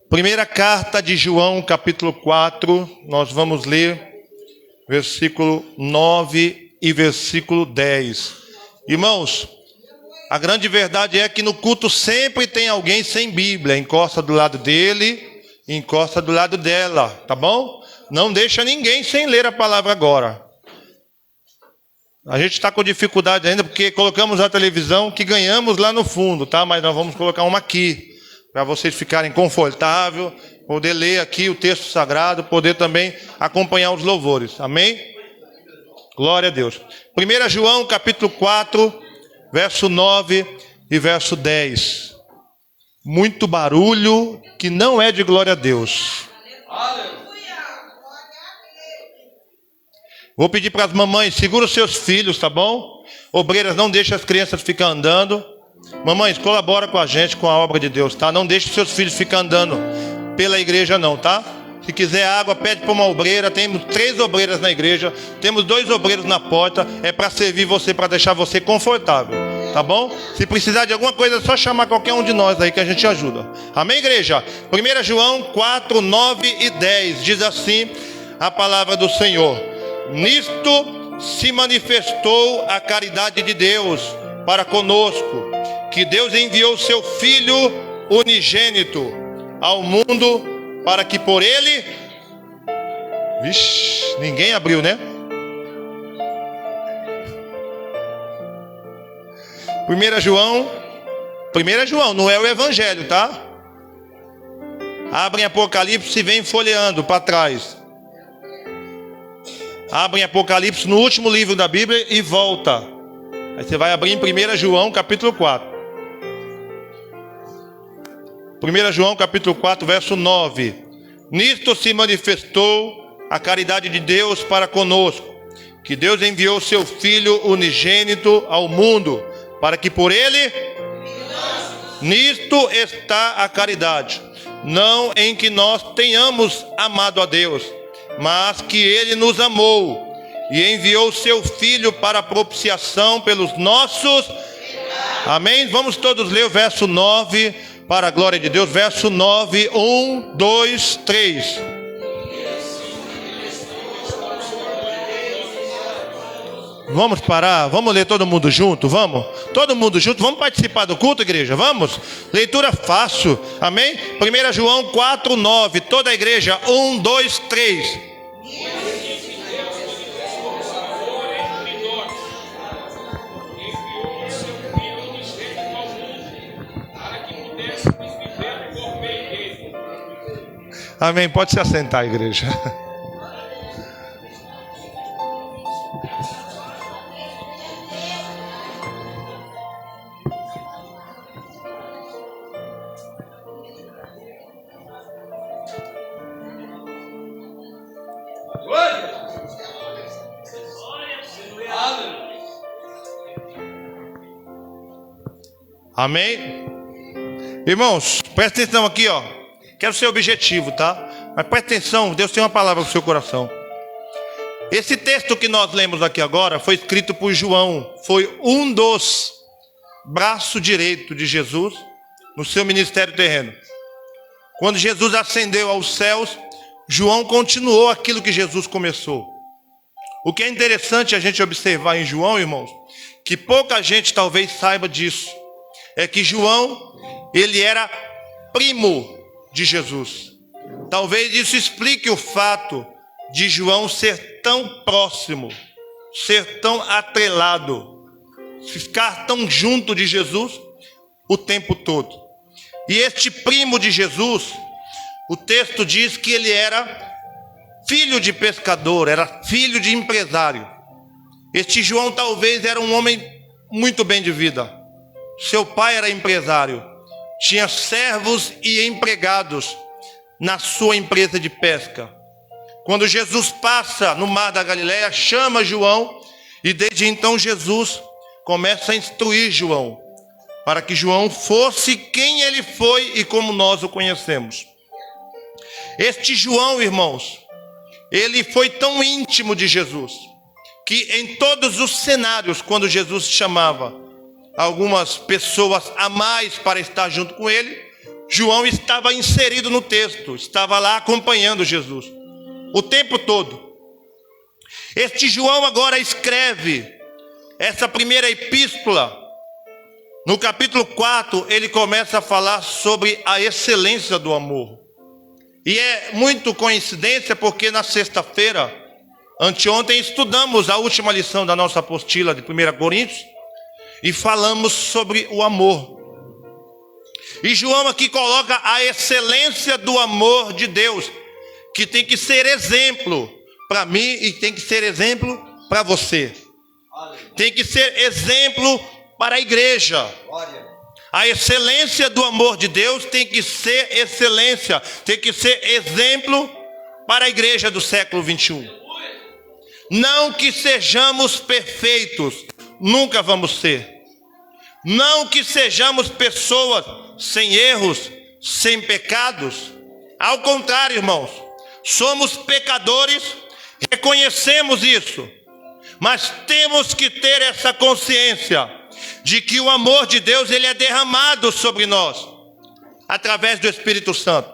Primeira carta de João, capítulo 4, nós vamos ler versículo 9 e versículo 10. Irmãos, a grande verdade é que no culto sempre tem alguém sem Bíblia. Encosta do lado dele, encosta do lado dela, tá bom? Não deixa ninguém sem ler a palavra agora. A gente está com dificuldade ainda porque colocamos a televisão que ganhamos lá no fundo, tá? Mas nós vamos colocar uma aqui, para vocês ficarem confortáveis, poder ler aqui o texto sagrado, poder também acompanhar os louvores. Amém? Glória a Deus. 1 João, capítulo 4, verso 9 e verso 10. Muito barulho que não é de glória a Deus. Vou pedir para as mamães, segura os seus filhos, tá bom? Obreiras, não deixem as crianças ficar andando. Mamães, colabora com a gente, com a obra de Deus, tá? Não deixe seus filhos ficar andando pela igreja não, tá? Se quiser água, pede para uma obreira. Temos 3 obreiras na igreja, temos 2 obreiros na porta. É para servir você, para deixar você confortável, tá bom? Se precisar de alguma coisa, é só chamar qualquer um de nós aí que a gente ajuda. Amém, igreja? 1 João 4, 9 e 10 diz assim a palavra do Senhor: nisto se manifestou a caridade de Deus para conosco, que Deus enviou seu Filho unigênito ao mundo para que por ele... Vixe, ninguém abriu, né? 1 João, não é o Evangelho, tá? Abrem Apocalipse e vem folheando para trás. Abrem Apocalipse no último livro da Bíblia e volta. Aí você vai abrir em 1 João capítulo 4. 1 João capítulo 4, verso 9. Nisto se manifestou a caridade de Deus para conosco, que Deus enviou seu Filho unigênito ao mundo, para que por ele... Nisto está a caridade, não em que nós tenhamos amado a Deus, mas que ele nos amou e enviou seu Filho para propiciação pelos nossos... Amém? Vamos todos ler o verso 9, para a glória de Deus. Verso 9, 1, 2, 3. Vamos parar, vamos ler todo mundo junto, vamos? Todo mundo junto, vamos participar do culto, igreja, vamos? Leitura fácil, amém? 1 João 4, 9, toda a igreja, 1, 2, 3. Amém, pode se assentar, igreja. Amém? Irmãos, presta atenção aqui, ó. Quero ser objetivo, tá? Mas presta atenção, Deus tem uma palavra no seu coração. Esse texto que nós lemos aqui agora foi escrito por João. Foi um dos braços direitos de Jesus no seu ministério terreno. Quando Jesus ascendeu aos céus, João continuou aquilo que Jesus começou. O que é interessante a gente observar em João, irmãos, que pouca gente talvez saiba disso, é que João, ele era primo de Jesus. Talvez isso explique o fato de João ser tão próximo, ser tão atrelado, ficar tão junto de Jesus o tempo todo. E este primo de Jesus, o texto diz que ele era filho de pescador, era filho de empresário. Este João talvez era um homem muito bem de vida. Seu pai era empresário, tinha servos e empregados na sua empresa de pesca. Quando Jesus passa no mar da Galileia, chama João, e desde então Jesus começa a instruir João, para que João fosse quem ele foi e como nós o conhecemos. Este João, irmãos, ele foi tão íntimo de Jesus, que em todos os cenários, quando Jesus chamava algumas pessoas a mais para estar junto com ele, João estava inserido no texto, estava lá acompanhando Jesus o tempo todo. Este João agora escreve essa primeira epístola. No capítulo 4, ele começa a falar sobre a excelência do amor. E é muito coincidência porque na sexta-feira, anteontem, estudamos a última lição da nossa apostila de 1 Coríntios e falamos sobre o amor. E João aqui coloca a excelência do amor de Deus, que tem que ser exemplo para mim e tem que ser exemplo para você. Tem que ser exemplo para a igreja. A excelência do amor de Deus tem que ser excelência, tem que ser exemplo para a igreja do século 21. Não que sejamos perfeitos, nunca vamos ser. Não que sejamos pessoas sem erros, sem pecados. Ao contrário, irmãos, somos pecadores, reconhecemos isso. Mas temos que ter essa consciência de que o amor de Deus, ele é derramado sobre nós, através do Espírito Santo.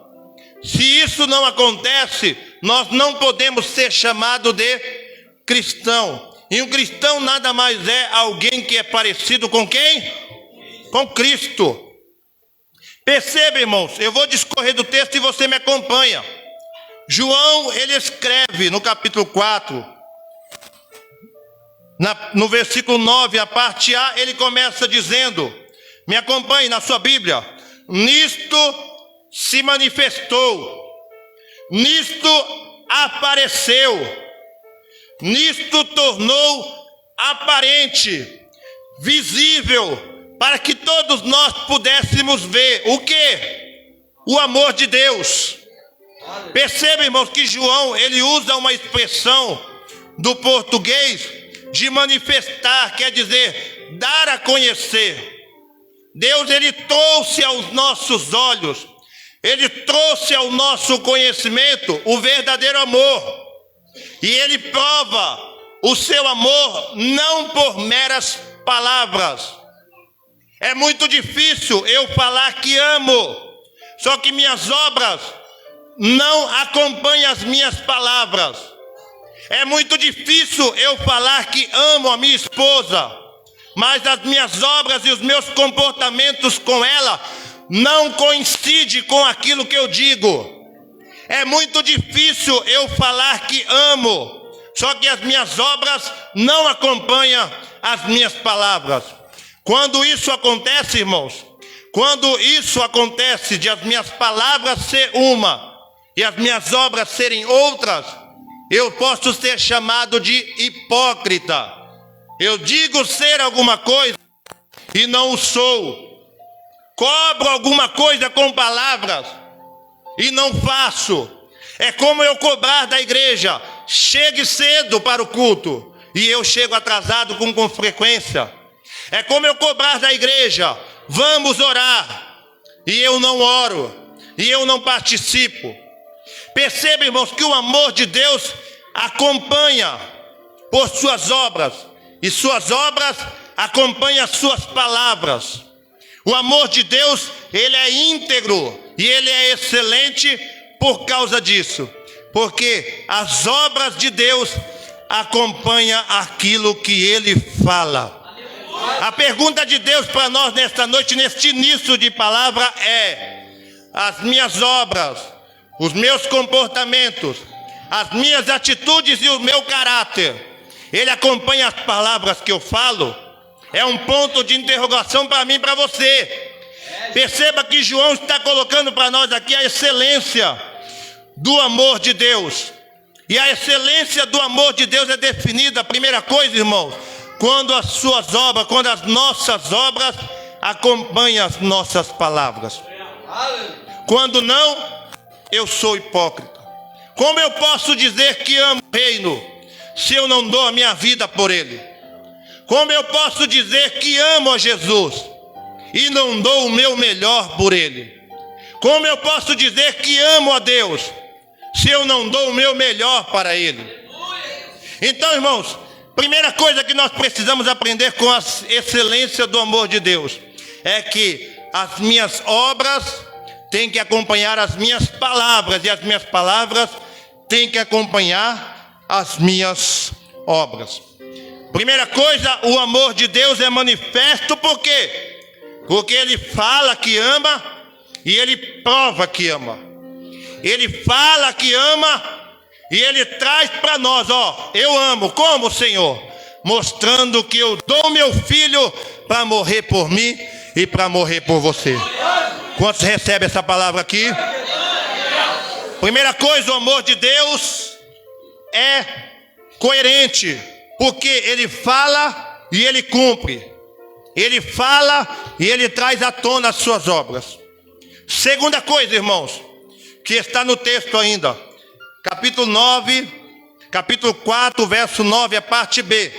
Se isso não acontece, nós não podemos ser chamados de cristão. E um cristão nada mais é alguém que é parecido com quem? Com Cristo. Perceba, irmãos, eu vou discorrer do texto e você me acompanha. João, ele escreve no capítulo 4, no versículo 9, a parte A, ele começa dizendo, me acompanhe na sua Bíblia: nisto se manifestou, nisto apareceu, nisto tornou aparente, visível, para que todos nós pudéssemos ver o quê? O amor de Deus. Perceba, irmãos, que João, ele usa uma expressão do português de manifestar, quer dizer, dar a conhecer. Deus, ele trouxe aos nossos olhos, ele trouxe ao nosso conhecimento o verdadeiro amor. E ele prova o seu amor não por meras palavras. É muito difícil eu falar que amo, só que minhas obras não acompanham as minhas palavras. É muito difícil eu falar que amo a minha esposa, mas as minhas obras e os meus comportamentos com ela não coincidem com aquilo que eu digo. É muito difícil eu falar que amo, só que as minhas obras não acompanham as minhas palavras. Quando isso acontece, irmãos, quando isso acontece de as minhas palavras ser uma e as minhas obras serem outras, eu posso ser chamado de hipócrita. Eu digo ser alguma coisa e não o sou. Cobro alguma coisa com palavras e não faço. É como eu cobrar da igreja: chegue cedo para o culto, e eu chego atrasado com frequência. É como eu cobrar da igreja: vamos orar, e eu não oro, e eu não participo. Perceba, irmãos, que o amor de Deus acompanha por suas obras, e suas obras acompanham as suas palavras. O amor de Deus, ele é íntegro e ele é excelente por causa disso, porque as obras de Deus acompanham aquilo que ele fala. A pergunta de Deus para nós nesta noite, neste início de palavra, é: as minhas obras, os meus comportamentos, as minhas atitudes e o meu caráter, ele acompanha as palavras que eu falo? É um ponto de interrogação para mim e para você. Perceba que João está colocando para nós aqui a excelência do amor de Deus. E a excelência do amor de Deus é definida, a primeira coisa, irmãos, quando as suas obras, quando as nossas obras acompanham as nossas palavras. Quando não, eu sou hipócrita. Como eu posso dizer que amo o reino se eu não dou a minha vida por ele? Como eu posso dizer que amo a Jesus e não dou o meu melhor por ele? Como eu posso dizer que amo a Deus se eu não dou o meu melhor para ele? Então, irmãos, primeira coisa que nós precisamos aprender com a excelência do amor de Deus é que as minhas obras tem que acompanhar as minhas palavras, e as minhas palavras têm que acompanhar as minhas obras. Primeira coisa, o amor de Deus é manifesto por quê? Porque Ele fala que ama e Ele prova que ama. Ele fala que ama e Ele traz para nós, eu amo. Como, Senhor? Mostrando que eu dou meu filho para morrer por mim e para morrer por você. Quantos recebem essa palavra aqui? Primeira coisa, o amor de Deus é coerente, porque Ele fala e Ele cumpre. Ele fala e Ele traz à tona as suas obras. Segunda coisa, irmãos, que está no texto ainda, capítulo 4, verso 9, a parte B.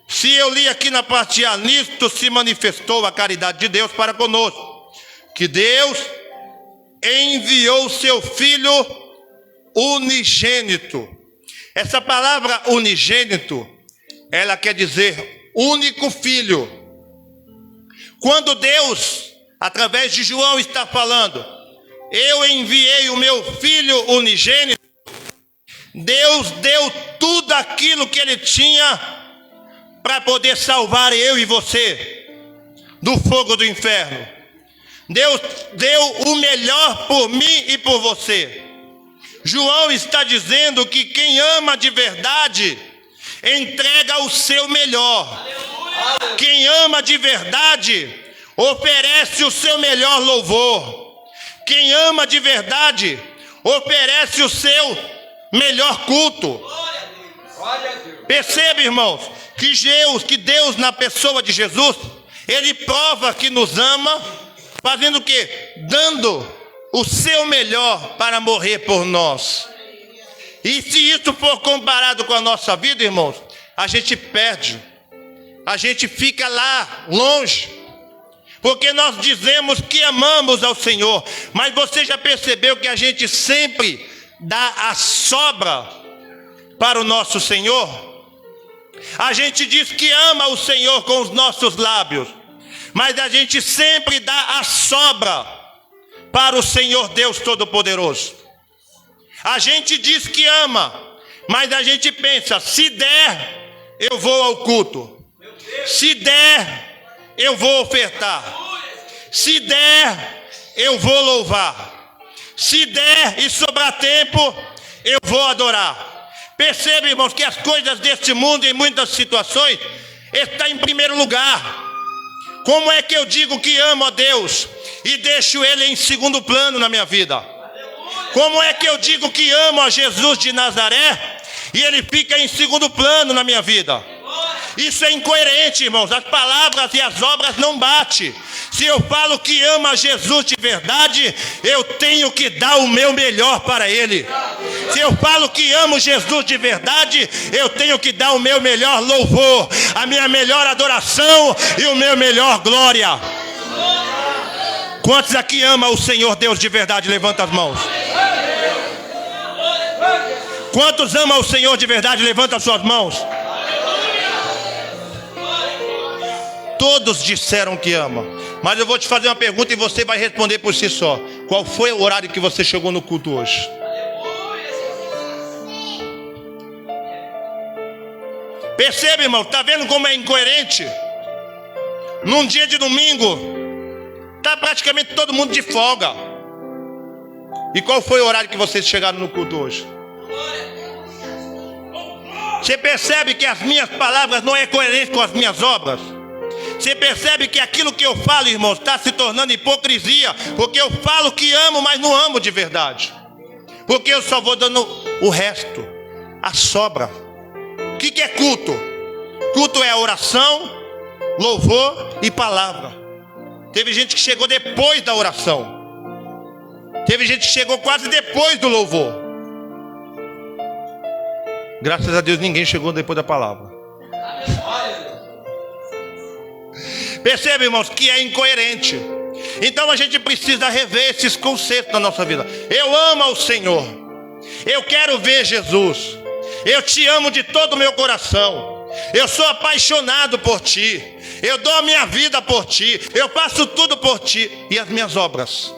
Se eu li aqui na parte A, nisto se manifestou a caridade de Deus para conosco, que Deus enviou o seu Filho unigênito. Essa palavra unigênito, ela quer dizer único filho. Quando Deus, através de João, está falando, eu enviei o meu Filho unigênito, Deus deu tudo aquilo que Ele tinha para poder salvar eu e você do fogo do inferno. Deus deu o melhor por mim e por você. João está dizendo que quem ama de verdade entrega o seu melhor. Quem ama de verdade oferece o seu melhor louvor. Quem ama de verdade oferece o seu melhor culto. Perceba, irmãos, que Deus na pessoa de Jesus, Ele prova que nos ama, fazendo o quê? Dando o seu melhor para morrer por nós. E se isso for comparado com a nossa vida, irmãos, a gente perde, a gente fica lá longe, porque nós dizemos que amamos ao Senhor, mas você já percebeu que a gente sempre dá a sobra para o nosso Senhor? A gente diz que ama o Senhor com os nossos lábios, mas a gente sempre dá a sobra para o Senhor Deus Todo-Poderoso. A gente diz que ama, mas a gente pensa, se der, eu vou ao culto. Se der, eu vou ofertar. Se der, eu vou louvar. Se der e sobrar tempo, eu vou adorar. Perceba, irmãos, que as coisas deste mundo, em muitas situações, estão em primeiro lugar. Como é que eu digo que amo a Deus e deixo Ele em segundo plano na minha vida? Como é que eu digo que amo a Jesus de Nazaré e Ele fica em segundo plano na minha vida? Isso é incoerente, irmãos. As palavras e as obras não batem. Se eu falo que amo a Jesus de verdade, eu tenho que dar o meu melhor para Ele. Se eu falo que amo Jesus de verdade, eu tenho que dar o meu melhor louvor, a minha melhor adoração e o meu melhor glória. Quantos aqui amam o Senhor Deus de verdade? Levanta as mãos. Quantos amam o Senhor de verdade? Levanta as suas mãos. Todos disseram que ama. Mas eu vou te fazer uma pergunta e você vai responder por si só. Qual foi o horário que você chegou no culto hoje? Percebe, irmão? Está vendo como é incoerente? Num dia de domingo, está praticamente todo mundo de folga. E qual foi o horário que vocês chegaram no culto hoje? Você percebe que as minhas palavras não é coerente com as minhas obras? Você percebe que aquilo que eu falo, irmãos, está se tornando hipocrisia, porque eu falo que amo, mas não amo de verdade, porque eu só vou dando o resto, a sobra. O que é culto? Culto é oração, louvor e palavra. Teve gente que chegou depois da oração, teve gente que chegou quase depois do louvor. Graças a Deus ninguém chegou depois da palavra. Percebe, irmãos, que é incoerente. Então a gente precisa rever esses conceitos na nossa vida. Eu amo ao Senhor, eu quero ver Jesus, eu te amo de todo o meu coração, eu sou apaixonado por ti, eu dou a minha vida por ti, eu faço tudo por ti. E as minhas obras?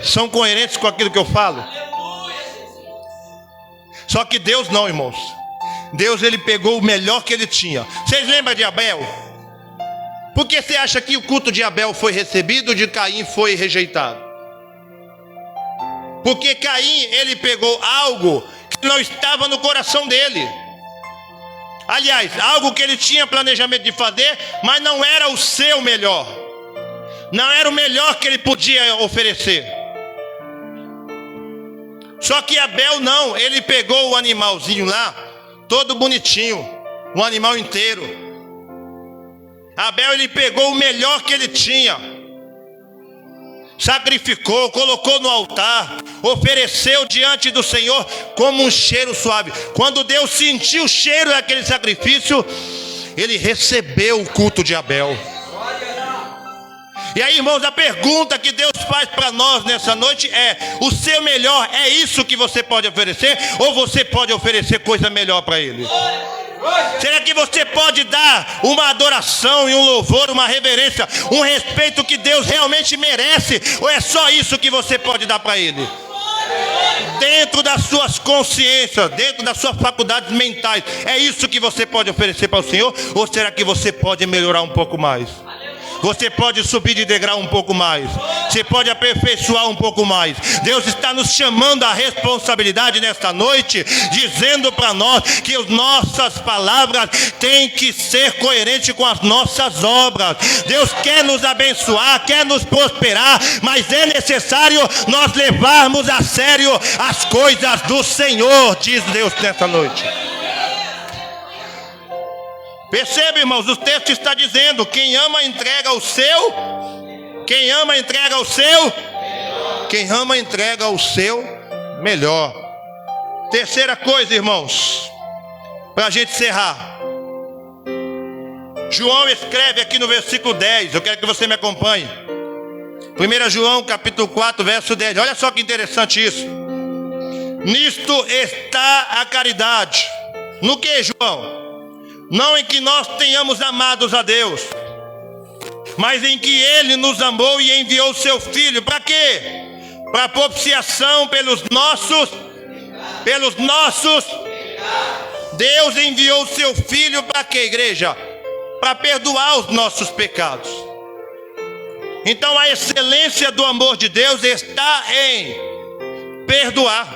São coerentes com aquilo que eu falo? Só que Deus não, irmãos. Deus, ele pegou o melhor que ele tinha. Vocês lembram de Abel? Por que você acha que o culto de Abel foi recebido, de Caim foi rejeitado? Porque Caim, ele pegou algo que não estava no coração dele. Aliás, algo que ele tinha planejamento de fazer, mas não era o seu melhor. Não era o melhor que ele podia oferecer. Só que Abel não, ele pegou o animalzinho lá, todo bonitinho, um animal inteiro. Abel, ele pegou o melhor que ele tinha, sacrificou, colocou no altar, ofereceu diante do Senhor como um cheiro suave. Quando Deus sentiu o cheiro daquele sacrifício, ele recebeu o culto de Abel. E aí, irmãos, a pergunta que Deus faz para nós nessa noite é: o seu melhor é isso que você pode oferecer? Ou você pode oferecer coisa melhor para Ele? Será que você pode dar uma adoração e um louvor, uma reverência, um respeito que Deus realmente merece? Ou é só isso que você pode dar para Ele? Dentro das suas consciências, dentro das suas faculdades mentais, é isso que você pode oferecer para o Senhor? Ou será que você pode melhorar um pouco mais? Você pode subir de degrau um pouco mais. Você pode aperfeiçoar um pouco mais. Deus está nos chamando à responsabilidade nesta noite, dizendo para nós que as nossas palavras têm que ser coerentes com as nossas obras. Deus quer nos abençoar, quer nos prosperar, mas é necessário nós levarmos a sério as coisas do Senhor, diz Deus nesta noite. Percebe, irmãos, o texto está dizendo: quem ama entrega o seu, quem ama entrega o seu, quem ama entrega o seu melhor. Terceira coisa, irmãos, para a gente encerrar. João escreve aqui no versículo 10, eu quero que você me acompanhe. 1 João capítulo 4, verso 10, olha só que interessante isso. Nisto está a caridade. No que, João? Não em que nós tenhamos amados a Deus, mas em que Ele nos amou e enviou o seu Filho. Para quê? Para propiciação pelos nossos. Deus enviou o seu Filho para quê, igreja? Para perdoar os nossos pecados. Então a excelência do amor de Deus está em perdoar.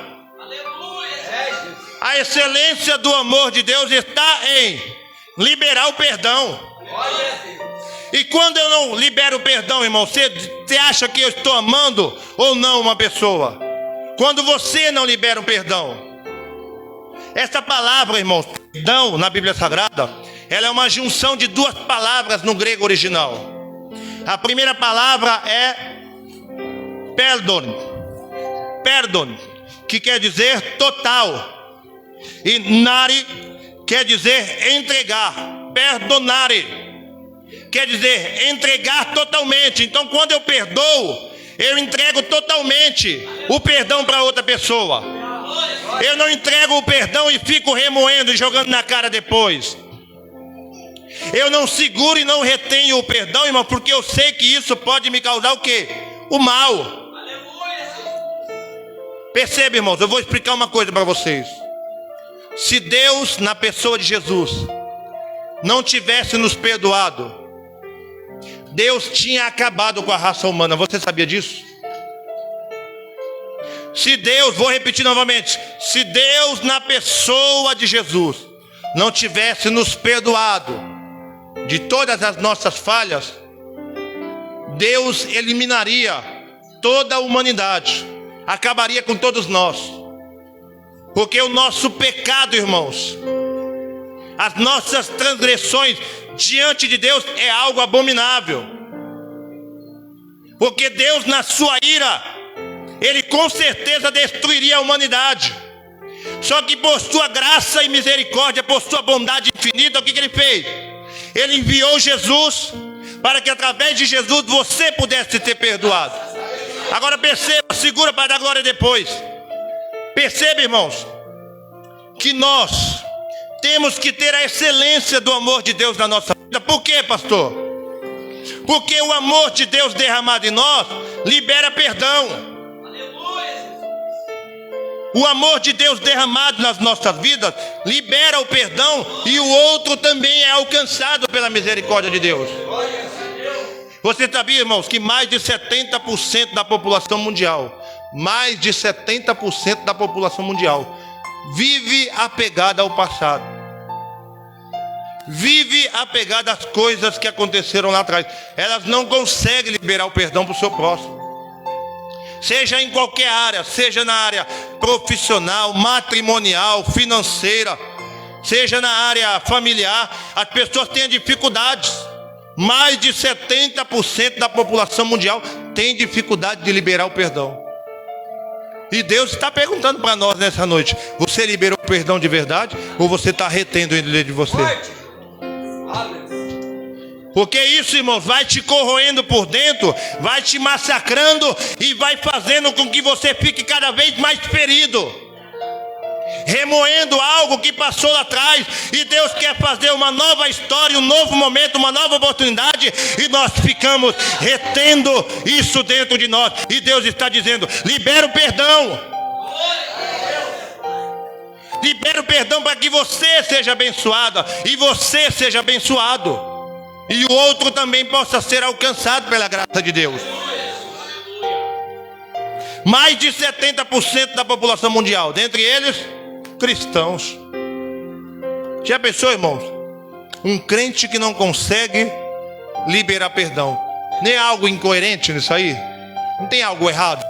A excelência do amor de Deus está em liberar o perdão. E quando eu não libero o perdão, irmão, você acha que eu estou amando ou não uma pessoa? Quando você não libera o perdão. Essa palavra, irmão, perdão, na Bíblia Sagrada, ela é uma junção de duas palavras no grego original. A primeira palavra é perdon, que quer dizer total, e nari quer dizer entregar. Perdonare quer dizer entregar totalmente. Então, quando eu perdoo, eu entrego totalmente o perdão para outra pessoa. Eu não entrego o perdão e fico remoendo e jogando na cara depois. Eu não seguro e não retenho o perdão, irmão, porque eu sei que isso pode me causar o quê? O mal. Percebe, irmãos, eu vou explicar uma coisa para vocês. Se Deus, na pessoa de Jesus, não tivesse nos perdoado, Deus tinha acabado com a raça humana. Você sabia disso? Se Deus, vou repetir novamente, se Deus, na pessoa de Jesus, não tivesse nos perdoado de todas as nossas falhas, Deus eliminaria toda a humanidade, acabaria com todos nós. Porque o nosso pecado, irmãos, as nossas transgressões diante de Deus é algo abominável. Porque Deus, na sua ira, Ele com certeza destruiria a humanidade. Só que por sua graça e misericórdia, por sua bondade infinita, o que Ele fez? Ele enviou Jesus para que através de Jesus você pudesse ser perdoado. Agora perceba, segura para dar glória depois. Perceba, irmãos, que nós temos que ter a excelência do amor de Deus na nossa vida. Por quê, pastor? Porque o amor de Deus derramado em nós libera perdão. O amor de Deus derramado nas nossas vidas libera o perdão e o outro também é alcançado pela misericórdia de Deus. Você sabia, irmãos, que mais de 70% da população mundial, mais de 70% da população mundial vive apegada ao passado. Vive apegada às coisas que aconteceram lá atrás. Elas não conseguem liberar o perdão para o seu próximo. Seja em qualquer área, seja na área profissional, matrimonial, financeira, seja na área familiar, as pessoas têm dificuldades. Mais de 70% da população mundial tem dificuldade de liberar o perdão. E Deus está perguntando para nós nessa noite: você liberou o perdão de verdade ou você está retendo ele de você? Porque isso, irmãos, vai te corroendo por dentro, vai te massacrando e vai fazendo com que você fique cada vez mais ferido, remoendo algo que passou lá atrás. E Deus quer fazer uma nova história, um novo momento, uma nova oportunidade, e nós ficamos retendo isso dentro de nós. E Deus está dizendo: libera o perdão. Libera o perdão para que você seja abençoada e você seja abençoado, e o outro também possa ser alcançado pela graça de Deus. Mais de 70% da população mundial, dentre eles cristãos. Já pensou, irmãos? Um crente que não consegue liberar perdão. Nem é algo incoerente nisso aí? Não tem algo errado?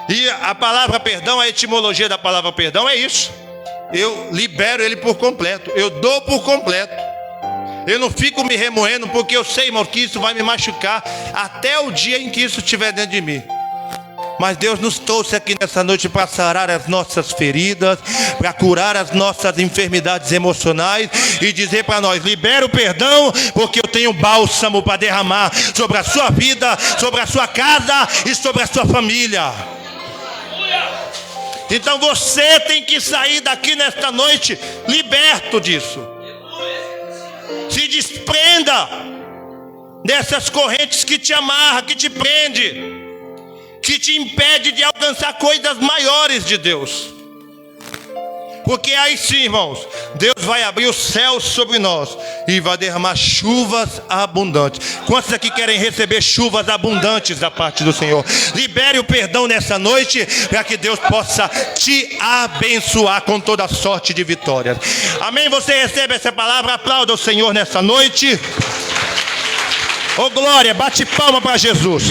E a palavra perdão, a etimologia da palavra perdão é isso: eu libero ele por completo, eu dou por completo. Eu não fico me remoendo, porque eu sei, irmão, que isso vai me machucar até o dia em que isso estiver dentro de mim. Mas Deus nos trouxe aqui nessa noite para sarar as nossas feridas, para curar as nossas enfermidades emocionais e dizer para nós: libera o perdão, porque eu tenho bálsamo para derramar sobre a sua vida, sobre a sua casa e sobre a sua família. Então você tem que sair daqui nesta noite liberto disso. Se desprenda dessas correntes que te amarram, que te prende, que te impede de alcançar coisas maiores de Deus. Porque aí sim, irmãos, Deus vai abrir os céus sobre nós e vai derramar chuvas abundantes. Quantos aqui querem receber chuvas abundantes da parte do Senhor? Libere o perdão nessa noite, para que Deus possa te abençoar com toda sorte de vitórias. Amém? Você recebe essa palavra? Aplauda o Senhor nessa noite. Oh glória, bate palma para Jesus.